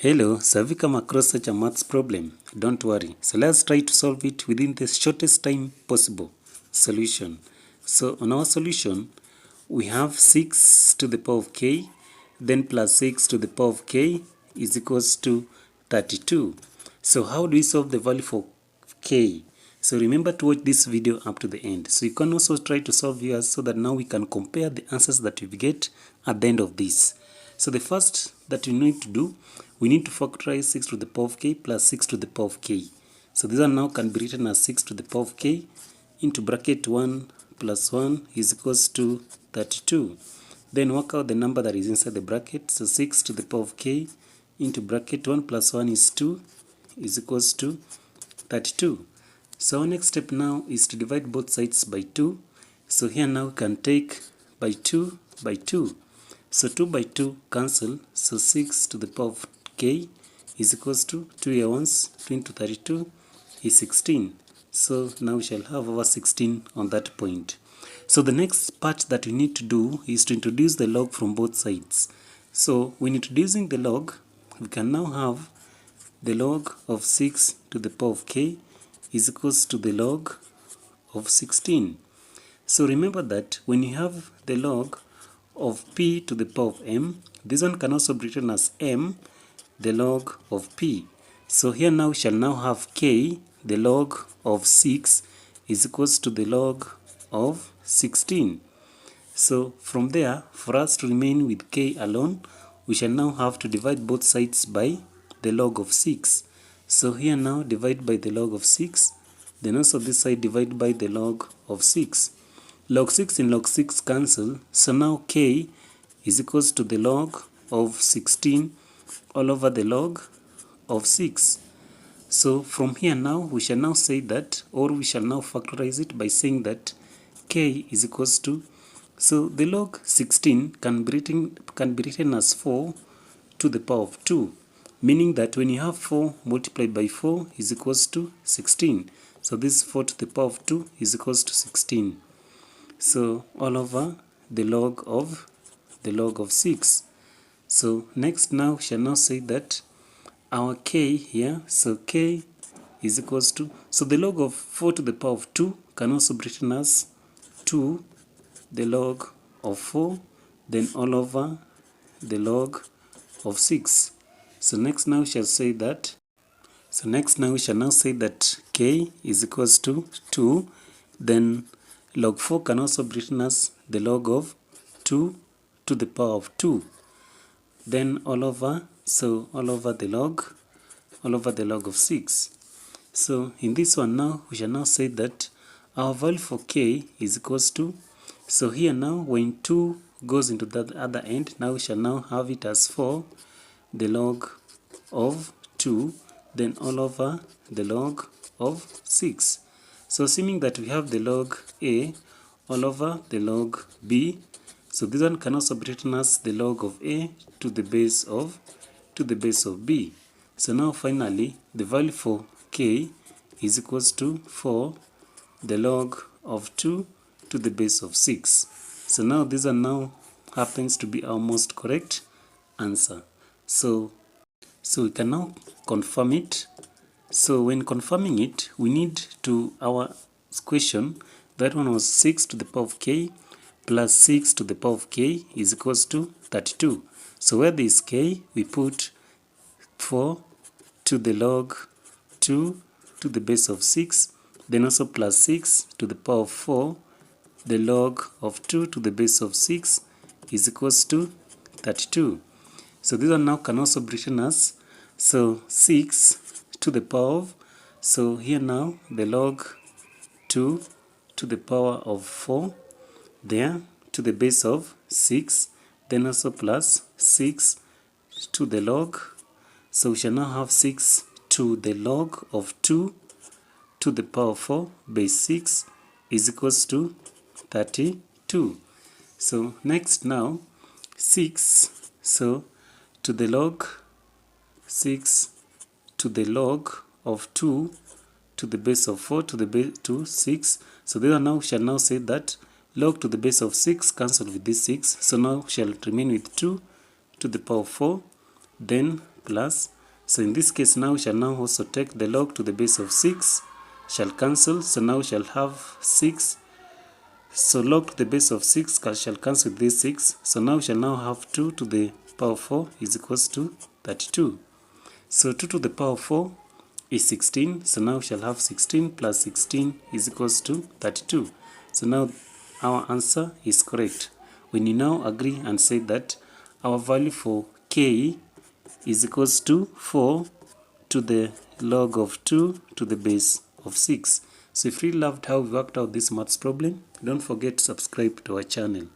Hello, so have you come across such a maths problem? Don't worry. So let's try to solve it within the shortest time possible. Solution. So on our solution, we have 6 to the power of k, then plus 6 to the power of k is equals to 32. So how do we solve the value for k? So remember to watch this video up to the end. So you can also try to solve yours so that now we can compare the answers that we get at the end of this. So the first that we need to do, we need to factorize 6 to the power of k plus 6 to the power of k. So this one now can be written as 6 to the power of k into bracket 1 plus 1 is equals to 32. Then work out the number that is inside the bracket. So 6 to the power of k into bracket 1 plus 1 is 2 is equals to 32. So our next step now is to divide both sides by 2. So here now we can take by 2 by 2. So 2 by 2 cancel, so 6 to the power of k is equals to 2 here once, 2 into 32 is 16. So now we shall have over 16 on that point. So the next part that we need to do is to introduce the log from both sides. So when introducing the log, we can now have the log of 6 to the power of k is equals to the log of 16. So remember that when you have the log of p to the power of m, this one can also be written as m, the log of p. So here now we shall now have k, the log of 6 is equals to the log of 16. So from there, for us to remain with k alone, we shall now have to divide both sides by the log of 6. So here now divide by the log of 6, then also this side divide by the log of 6. Log 6 and log 6 cancel, so now k is equals to the log of 16 all over the log of 6. So from here now, we shall now say that, or we shall now factorize it by saying that k is equals to, so the log 16 can be written as 4 to the power of 2, meaning that when you have 4 multiplied by 4 is equals to 16. So this 4 to the power of 2 is equals to 16. So all over the log of 6. So next now we shall now say that our k here, so k is equals to, so the log of 4 to the power of 2 can also be written as 2 the log of 4, then all over the log of 6. So next now we shall say that, k is equals to 2, then log 4 can also be written as the log of 2 to the power of 2. Then all over the log of 6. So in this one now, we shall now say that our value for k is equals to, so here now when 2 goes into the other end, now we shall now have it as 4, the log of 2, then all over the log of 6. So assuming that we have the log a all over the log b, so this one can also be written as the log of a to the base of b. So now finally the value for k is equals to 4 the log of 2 to the base of 6. So now this one now happens to be our most correct answer. So we can now confirm it. So when confirming it, we need to, our question, that one was 6 to the power of k plus 6 to the power of k is equals to 32. So where there is k, we put 4 to the log 2 to the base of 6, then also plus 6 to the power of 4, the log of 2 to the base of 6 is equals to 32. So this one now can also be written as, so 6 to the power of, so here now the log 2 to the power of 4 there to the base of 6, then also plus 6 to the log, so we shall now have 6 to the log of 2 to the power of 4 base 6 is equals to 32. So next now 6, so to the log 6 to the log of 2 to the base of 4 to the base to 6. So there now shall now say that log to the base of 6 cancel with this 6. So now shall remain with 2 to the power of 4, then plus. So in this case now we shall now also take the log to the base of 6, shall cancel, so now we shall have 6. So log to the base of 6 shall cancel with this 6, so now we shall now have 2 to the power of 4 is equals to 32. So 2 to the power of 4 is 16, so now we shall have 16 plus 16 is equals to 32. So now our answer is correct. When you now agree and say that our value for k is equals to 4 to the log of 2 to the base of 6. So if you loved how we worked out this maths problem, don't forget to subscribe to our channel.